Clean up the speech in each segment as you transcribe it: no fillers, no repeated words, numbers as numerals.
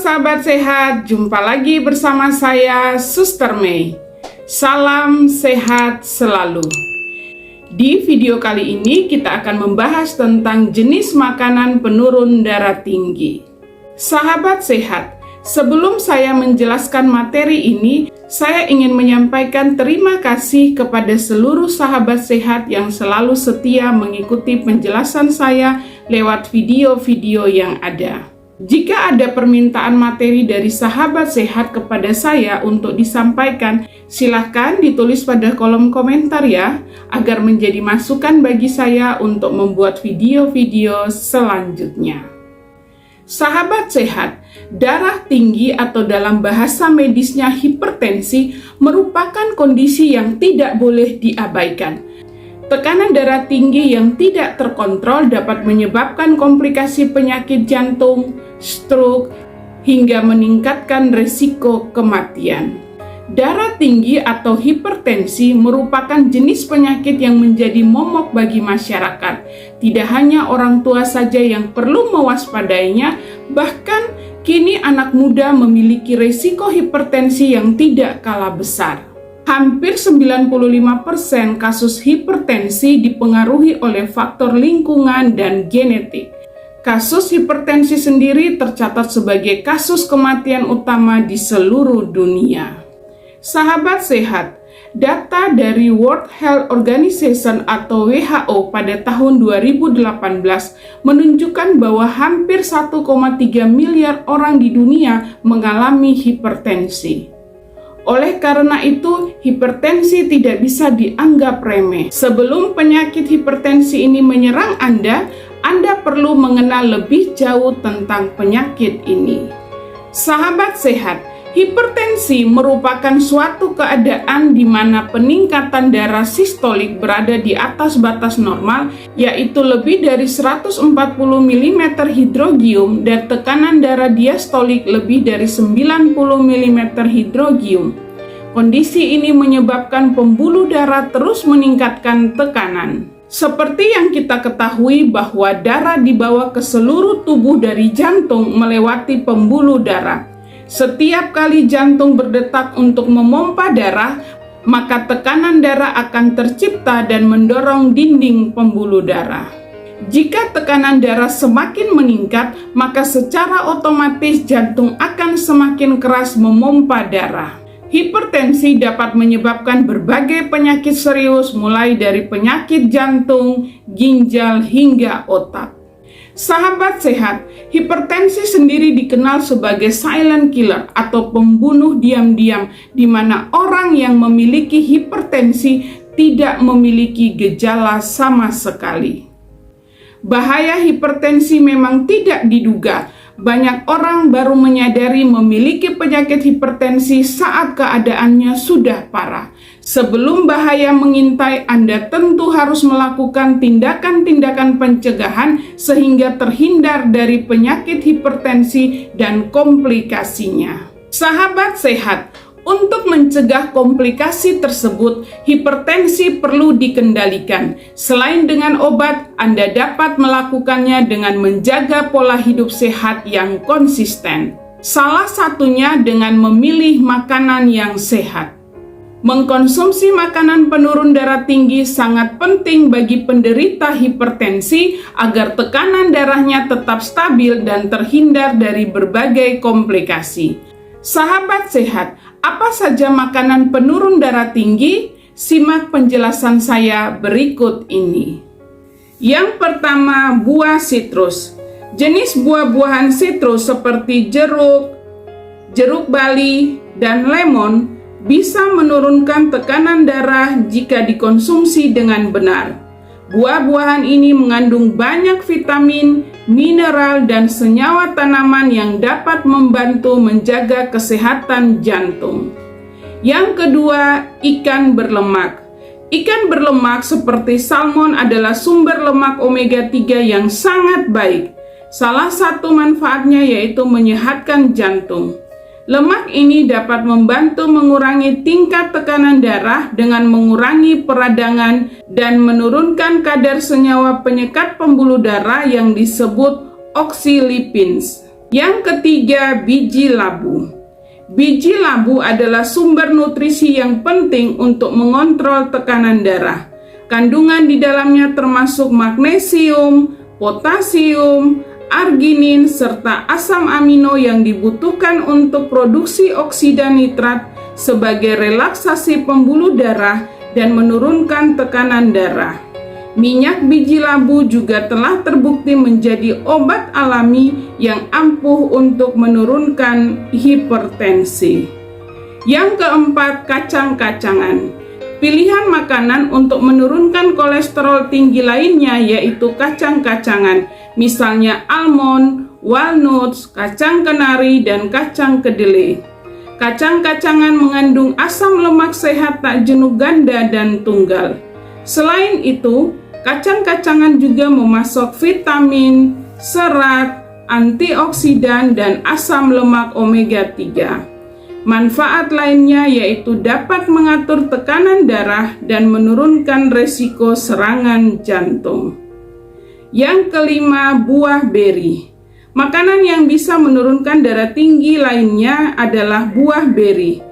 sahabat sehat, jumpa lagi bersama saya Suster Mei. Salam sehat selalu. Di video kali ini kita akan membahas tentang jenis makanan penurun darah tinggi. Sahabat sehat, sebelum saya menjelaskan materi ini, saya ingin menyampaikan terima kasih kepada seluruh sahabat sehat yang selalu setia mengikuti penjelasan saya lewat video-video yang ada. Jika ada permintaan materi dari sahabat sehat kepada saya untuk disampaikan, silahkan ditulis pada kolom komentar ya, agar menjadi masukan bagi saya untuk membuat video-video selanjutnya. Sahabat sehat, darah tinggi atau dalam bahasa medisnya hipertensi merupakan kondisi yang tidak boleh diabaikan. Tekanan darah tinggi yang tidak terkontrol dapat menyebabkan komplikasi penyakit jantung, stroke, hingga meningkatkan risiko kematian. Darah tinggi atau hipertensi merupakan jenis penyakit yang menjadi momok bagi masyarakat. Tidak hanya orang tua saja yang perlu mewaspadainya, bahkan kini anak muda memiliki risiko hipertensi yang tidak kalah besar. Hampir 95% kasus hipertensi dipengaruhi oleh faktor lingkungan dan genetik. Kasus hipertensi sendiri tercatat sebagai kasus kematian utama di seluruh dunia. Sahabat sehat, data dari World Health Organization atau WHO pada tahun 2018 menunjukkan bahwa hampir 1,3 miliar orang di dunia mengalami hipertensi. Oleh karena itu, hipertensi tidak bisa dianggap remeh. Sebelum penyakit hipertensi ini menyerang Anda perlu mengenal lebih jauh tentang penyakit ini. Sahabat sehat, hipertensi merupakan suatu keadaan di mana peningkatan darah sistolik berada di atas batas normal, yaitu lebih dari 140 mm hidrogium, dan tekanan darah diastolik lebih dari 90 mm hidrogium. Kondisi ini menyebabkan pembuluh darah terus meningkatkan tekanan. Seperti yang kita ketahui bahwa darah dibawa ke seluruh tubuh dari jantung melewati pembuluh darah. Setiap kali jantung berdetak untuk memompa darah, maka tekanan darah akan tercipta dan mendorong dinding pembuluh darah. Jika tekanan darah semakin meningkat, maka secara otomatis jantung akan semakin keras memompa darah. Hipertensi dapat menyebabkan berbagai penyakit serius, mulai dari penyakit jantung, ginjal, hingga otak. Sahabat sehat, hipertensi sendiri dikenal sebagai silent killer atau pembunuh diam-diam, di mana orang yang memiliki hipertensi tidak memiliki gejala sama sekali. Bahaya hipertensi memang tidak diduga. Banyak orang baru menyadari memiliki penyakit hipertensi saat keadaannya sudah parah. Sebelum bahaya mengintai, Anda tentu harus melakukan tindakan-tindakan pencegahan sehingga terhindar dari penyakit hipertensi dan komplikasinya. Sahabat sehat, untuk mencegah komplikasi tersebut, hipertensi perlu dikendalikan. Selain dengan obat, Anda dapat melakukannya dengan menjaga pola hidup sehat yang konsisten. Salah satunya dengan memilih makanan yang sehat. Mengkonsumsi makanan penurun darah tinggi sangat penting bagi penderita hipertensi agar tekanan darahnya tetap stabil dan terhindar dari berbagai komplikasi. Sahabat sehat, apa saja makanan penurun darah tinggi? Simak penjelasan saya berikut ini. Yang pertama, buah sitrus. Jenis buah-buahan sitrus seperti jeruk bali, dan lemon bisa menurunkan tekanan darah jika dikonsumsi dengan benar. Buah-buahan ini mengandung banyak vitamin, mineral, dan senyawa tanaman yang dapat membantu menjaga kesehatan jantung. Yang kedua, ikan berlemak. Ikan berlemak seperti salmon adalah sumber lemak omega 3 yang sangat baik. Salah satu manfaatnya yaitu menyehatkan jantung. Lemak ini dapat membantu mengurangi tingkat tekanan darah dengan mengurangi peradangan dan menurunkan kadar senyawa penyekat pembuluh darah yang disebut oxylipins. Yang ketiga, biji labu. Biji labu adalah sumber nutrisi yang penting untuk mengontrol tekanan darah. Kandungan di dalamnya termasuk magnesium, potasium, arginin, serta asam amino yang dibutuhkan untuk produksi oksidan nitrat sebagai relaksasi pembuluh darah dan menurunkan tekanan darah. Minyak biji labu juga telah terbukti menjadi obat alami yang ampuh untuk menurunkan hipertensi. Yang keempat, kacang-kacangan. Pilihan makanan untuk menurunkan kolesterol tinggi lainnya yaitu kacang-kacangan, misalnya almond, walnuts, kacang kenari, dan kacang kedelai. Kacang-kacangan mengandung asam lemak sehat tak jenuh ganda dan tunggal. Selain itu, kacang-kacangan juga memasok vitamin, serat, antioksidan, dan asam lemak omega 3. Manfaat lainnya yaitu dapat mengatur tekanan darah dan menurunkan resiko serangan jantung. Yang kelima, buah beri. Makanan yang bisa menurunkan darah tinggi lainnya adalah buah beri.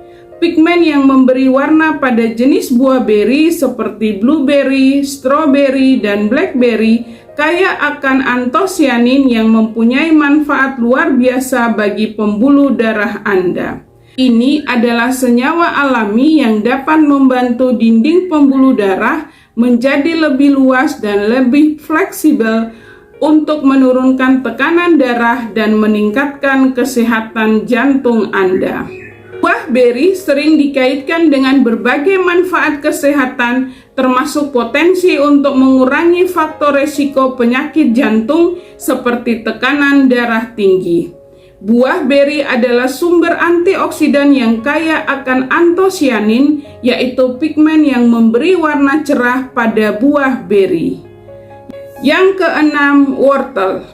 Pigmen yang memberi warna pada jenis buah beri seperti blueberry, strawberry, dan blackberry kaya akan antosianin yang mempunyai manfaat luar biasa bagi pembuluh darah Anda. Ini adalah senyawa alami yang dapat membantu dinding pembuluh darah menjadi lebih luas dan lebih fleksibel untuk menurunkan tekanan darah dan meningkatkan kesehatan jantung Anda. Buah beri sering dikaitkan dengan berbagai manfaat kesehatan, termasuk potensi untuk mengurangi faktor resiko penyakit jantung seperti tekanan darah tinggi. Buah beri adalah sumber antioksidan yang kaya akan antosianin, yaitu pigmen yang memberi warna cerah pada buah beri. Yang keenam, wortel.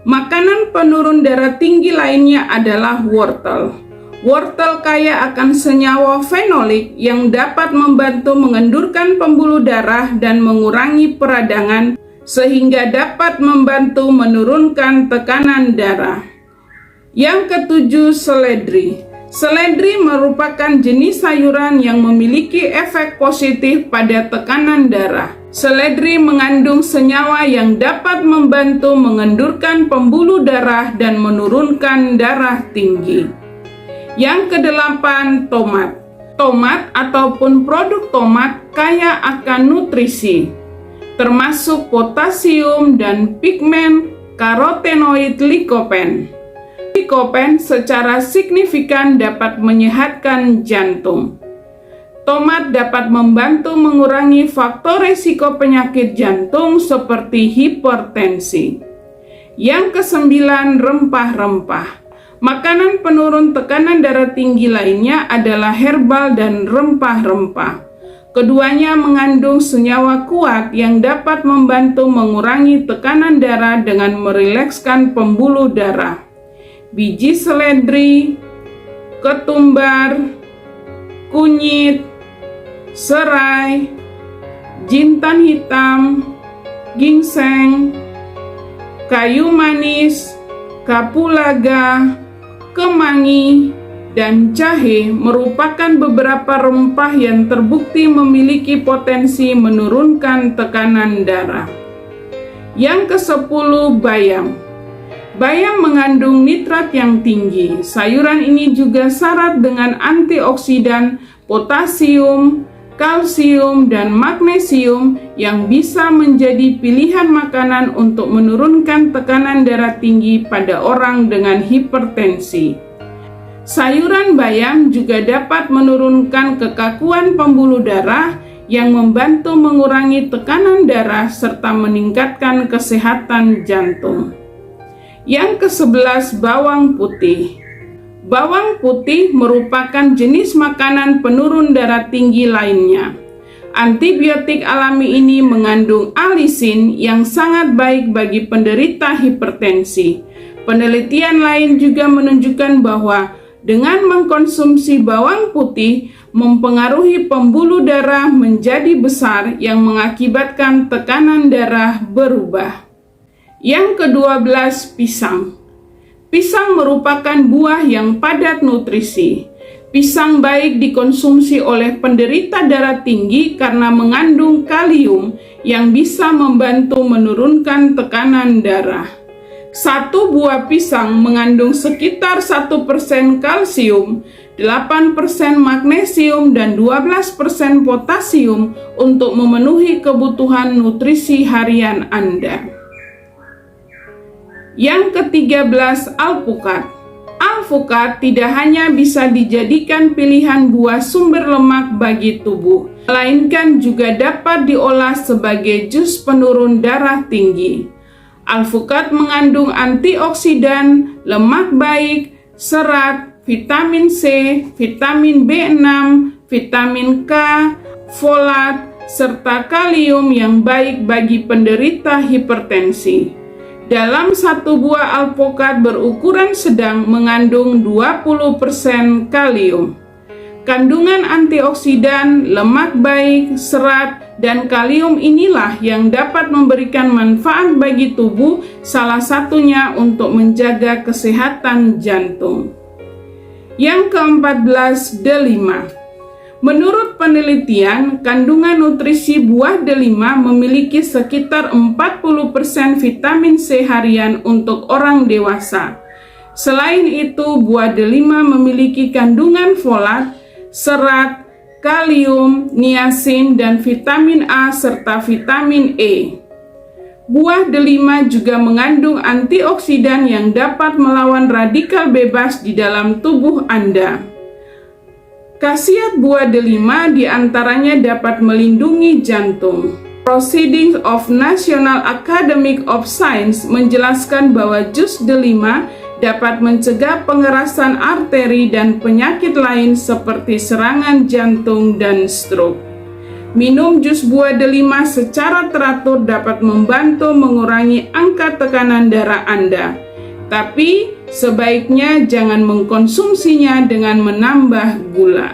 Makanan penurun darah tinggi lainnya adalah wortel. Wortel kaya akan senyawa fenolik yang dapat membantu mengendurkan pembuluh darah dan mengurangi peradangan, sehingga dapat membantu menurunkan tekanan darah. Yang ketujuh, seledri. Seledri merupakan jenis sayuran yang memiliki efek positif pada tekanan darah. Seledri mengandung senyawa yang dapat membantu mengendurkan pembuluh darah dan menurunkan darah tinggi. Yang kedelapan, tomat. Tomat ataupun produk tomat kaya akan nutrisi, termasuk potasium dan pigmen karotenoid likopen. Likopen secara signifikan dapat menyehatkan jantung. Tomat dapat membantu mengurangi faktor risiko penyakit jantung seperti hipertensi. Yang kesembilan, rempah-rempah. Makanan penurun tekanan darah tinggi lainnya adalah herbal dan rempah-rempah. Keduanya mengandung senyawa kuat yang dapat membantu mengurangi tekanan darah dengan merilekskan pembuluh darah. Biji seledri, ketumbar, kunyit, serai, jintan hitam, ginseng, kayu manis, kapulaga, kemangi, dan jahe merupakan beberapa rempah yang terbukti memiliki potensi menurunkan tekanan darah. Yang ke-10, bayam. Bayam mengandung nitrat yang tinggi. Sayuran ini juga syarat dengan antioksidan, potasium, kalsium, dan magnesium yang bisa menjadi pilihan makanan untuk menurunkan tekanan darah tinggi pada orang dengan hipertensi. Sayuran bayam juga dapat menurunkan kekakuan pembuluh darah yang membantu mengurangi tekanan darah serta meningkatkan kesehatan jantung. Yang ke-11, bawang putih. Bawang putih merupakan jenis makanan penurun darah tinggi lainnya. Antibiotik alami ini mengandung alisin yang sangat baik bagi penderita hipertensi. Penelitian lain juga menunjukkan bahwa dengan mengkonsumsi bawang putih mempengaruhi pembuluh darah menjadi besar yang mengakibatkan tekanan darah berubah. Yang ke-12, pisang. Pisang merupakan buah yang padat nutrisi. Pisang baik dikonsumsi oleh penderita darah tinggi karena mengandung kalium yang bisa membantu menurunkan tekanan darah. Satu buah pisang mengandung sekitar 1% kalsium, 8% magnesium, dan 12% potasium untuk memenuhi kebutuhan nutrisi harian Anda. Yang ke-13, alpukat. Alpukat tidak hanya bisa dijadikan pilihan buah sumber lemak bagi tubuh, melainkan juga dapat diolah sebagai jus penurun darah tinggi. Alpukat mengandung antioksidan, lemak baik, serat, vitamin C, vitamin B6, vitamin K, folat, serta kalium yang baik bagi penderita hipertensi. Dalam satu buah alpukat berukuran sedang mengandung 20% kalium. Kandungan antioksidan, lemak baik, serat, dan kalium inilah yang dapat memberikan manfaat bagi tubuh, salah satunya untuk menjaga kesehatan jantung. Yang ke-14, delima. Menurut penelitian, kandungan nutrisi buah delima memiliki sekitar 40% vitamin C harian untuk orang dewasa. Selain itu, buah delima memiliki kandungan folat, serat, kalium, niacin, dan vitamin A serta vitamin E. Buah delima juga mengandung antioksidan yang dapat melawan radikal bebas di dalam tubuh Anda. Khasiat buah delima diantaranya dapat melindungi jantung. Proceedings of National Academy of Science menjelaskan bahwa jus delima dapat mencegah pengerasan arteri dan penyakit lain seperti serangan jantung dan stroke. Minum jus buah delima secara teratur dapat membantu mengurangi angka tekanan darah Anda. Tapi sebaiknya jangan mengkonsumsinya dengan menambah gula.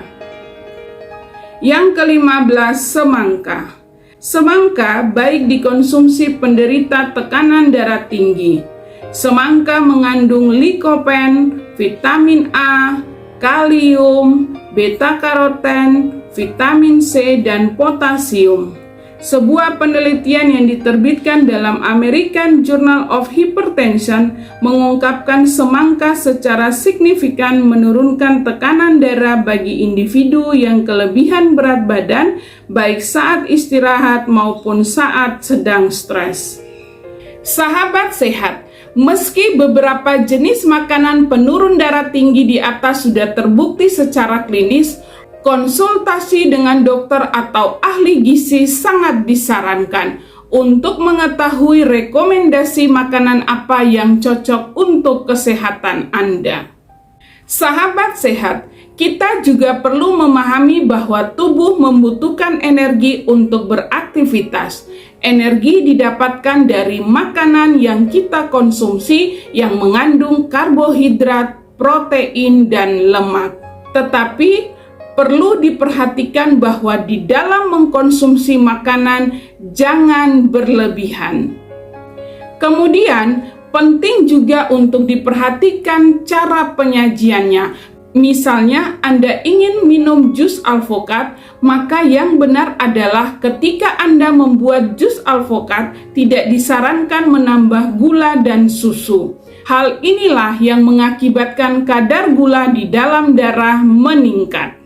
Yang ke-15, semangka. Semangka baik dikonsumsi penderita tekanan darah tinggi. Semangka mengandung likopen, vitamin A, kalium, beta-karoten, vitamin C, dan potasium. Sebuah penelitian yang diterbitkan dalam American Journal of Hypertension mengungkapkan semangka secara signifikan menurunkan tekanan darah bagi individu yang kelebihan berat badan, baik saat istirahat maupun saat sedang stres. Sahabat sehat, meski beberapa jenis makanan penurun darah tinggi di atas sudah terbukti secara klinis, konsultasi dengan dokter atau ahli gizi sangat disarankan untuk mengetahui rekomendasi makanan apa yang cocok untuk kesehatan Anda. Sahabat sehat, kita juga perlu memahami bahwa tubuh membutuhkan energi untuk beraktivitas. Energi didapatkan dari makanan yang kita konsumsi yang mengandung karbohidrat, protein, dan lemak. Tetapi perlu diperhatikan bahwa di dalam mengkonsumsi makanan jangan berlebihan. Kemudian, penting juga untuk diperhatikan cara penyajiannya. Misalnya, Anda ingin minum jus alpukat, maka yang benar adalah ketika Anda membuat jus alpukat, tidak disarankan menambah gula dan susu. Hal inilah yang mengakibatkan kadar gula di dalam darah meningkat.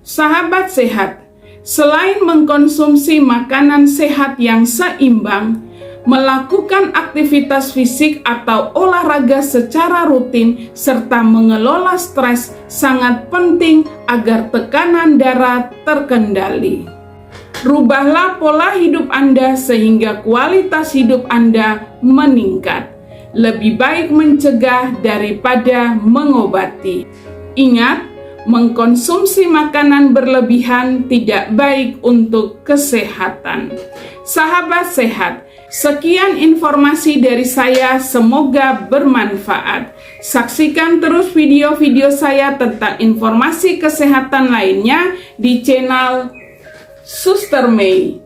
Sahabat sehat, selain mengkonsumsi makanan sehat yang seimbang, melakukan aktivitas fisik atau olahraga secara rutin, serta mengelola stres sangat penting agar tekanan darah terkendali. Rubahlah pola hidup Anda sehingga kualitas hidup Anda meningkat. Lebih baik mencegah daripada mengobati. Ingat, mengkonsumsi makanan berlebihan tidak baik untuk kesehatan. Sahabat sehat, sekian informasi dari saya, semoga bermanfaat. Saksikan terus video-video saya tentang informasi kesehatan lainnya di channel Suster May.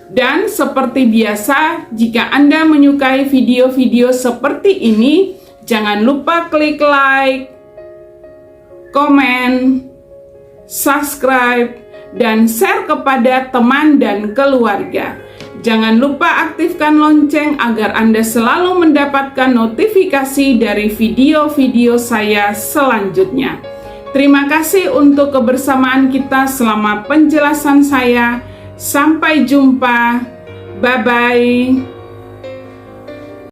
Dan seperti biasa, jika Anda menyukai video-video seperti ini, jangan lupa klik like, komen, subscribe, dan share kepada teman dan keluarga. Jangan lupa aktifkan lonceng agar Anda selalu mendapatkan notifikasi dari video-video saya selanjutnya. Terima kasih untuk kebersamaan kita selama penjelasan saya. Sampai jumpa. Bye-bye.